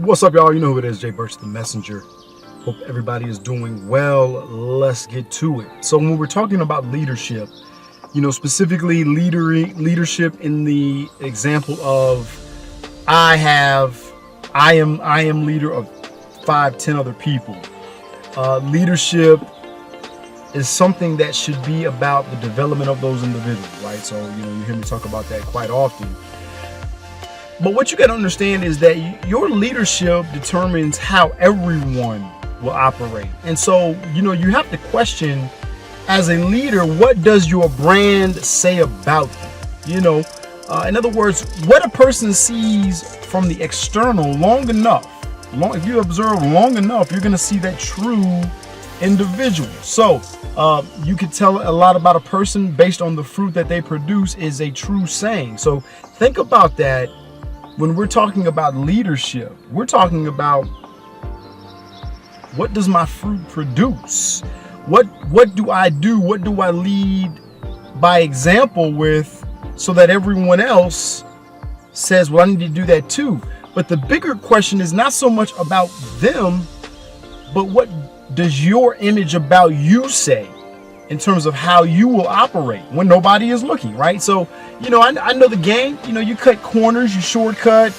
What's up, y'all? You know who it is, Jay Burch, the messenger. Hope everybody is doing well. Let's get to it. So when we're talking about leadership, specifically leadership in the example of I am leader of 5-10 other people. Leadership is something that should be about the development of those individuals, right? So, you hear me talk about that quite often. But what you got to understand is that your leadership determines how everyone will operate. And so, you have to question, as a leader, what does your brand say about you? In other words, what a person sees from the external if you observe long enough, you're going to see that true individual. So you can tell a lot about a person based on the fruit that they produce is a true saying. So think about that. When we're talking about leadership, we're talking about what does my fruit produce? What do I do? What do I lead by example with, so that everyone else says, well, I need to do that too. But the bigger question is not so much about them, but what does your image about you say in terms of how you will operate when nobody is looking, right? So, I know the game. You cut corners, you shortcut.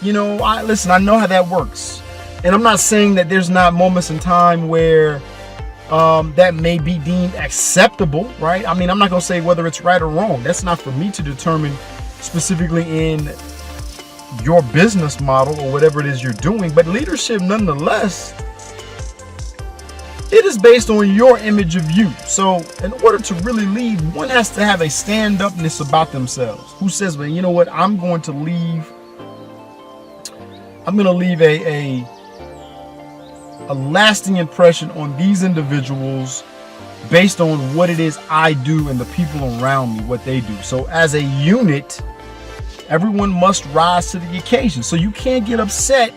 I know how that works. And I'm not saying that there's not moments in time where that may be deemed acceptable, right? I'm not going to say whether it's right or wrong. That's not for me to determine specifically in your business model or whatever it is you're doing. But leadership, nonetheless, it is based on your image of you. So in order to really lead, one has to have a stand-upness about themselves. Who says, well, you know what? I'm going to leave a lasting impression on these individuals based on what it is I do and the people around me, what they do. So as a unit, everyone must rise to the occasion. So you can't get upset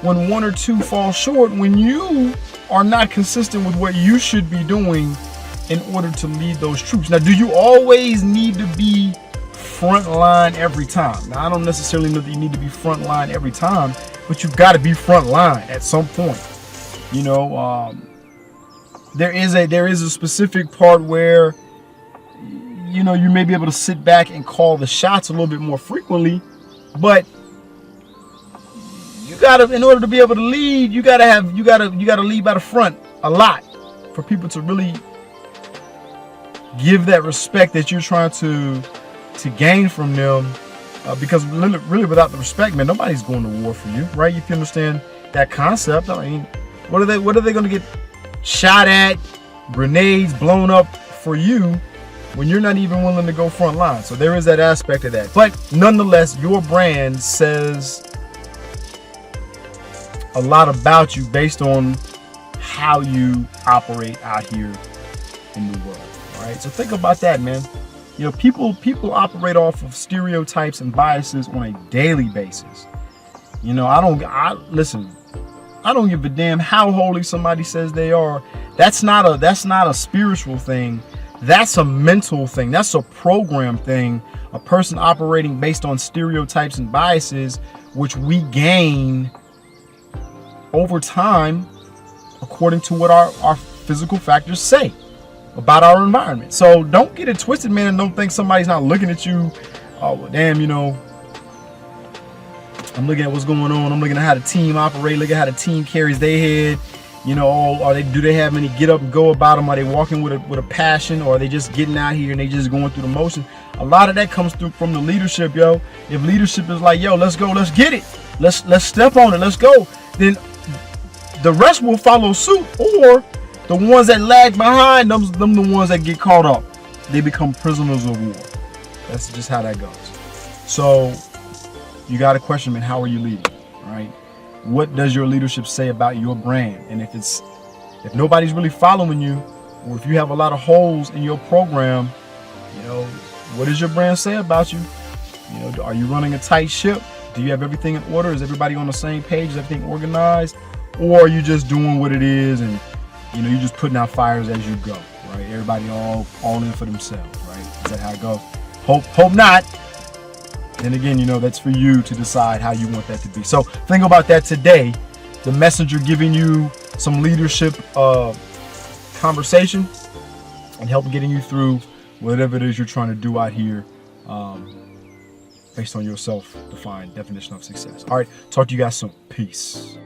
when one or two fall short when you are not consistent with what you should be doing in order to lead those troops. Now, do you always need to be front line every time? Now, I don't necessarily know that you need to be front line every time, but you've got to be front line at some point. There is a specific part where you may be able to sit back and call the shots a little bit more frequently, but you gotta, in order to be able to lead, you gotta lead by the front a lot for people to really give that respect that you're trying to gain from them. Because really, without the respect, man, nobody's going to war for you, right? If you understand that concept, what are they going to get shot at, grenades blown up for you when you're not even willing to go front line? So there is that aspect of that. But nonetheless, your brand says a lot about you based on how you operate out here in the world. All right. So think about that, man. People operate off of stereotypes and biases on a daily basis. I don't give a damn how holy somebody says they are. That's not a spiritual thing. That's a mental thing. That's a program thing. A person operating based on stereotypes and biases, which we gain over time according to what our physical factors say about our environment. So don't get it twisted, man, and don't think somebody's not looking at you. Oh, well, damn, I'm looking at what's going on. I'm looking at how the team operate. Look at how the team carries their head. Do they have any get up and go about them? Are they walking with a passion, or are they just getting out here and they just going through the motion? A lot of that comes through from the leadership, yo. If leadership is like, yo, let's go, let's get it, let's step on it, let's go, then the rest will follow suit. Or the ones that lag behind, them the ones that get caught up. They become prisoners of war. That's just how that goes. So you got to question, man, how are you leading, right? What does your leadership say about your brand? And if nobody's really following you, or if you have a lot of holes in your program, what does your brand say about you? Are you running a tight ship? Do you have everything in order? Is everybody on the same page? Is everything organized? Or are you just doing what it is and you're just putting out fires as you go, right? Everybody all in for themselves, right? Is that how it goes? Hope not. then again, you know, that's for you to decide how you want that to be. So think about that today. The messenger giving you some leadership conversation and help getting you through whatever it is you're trying to do out here, based on your self-defined definition of success. All right, talk to you guys soon. Peace.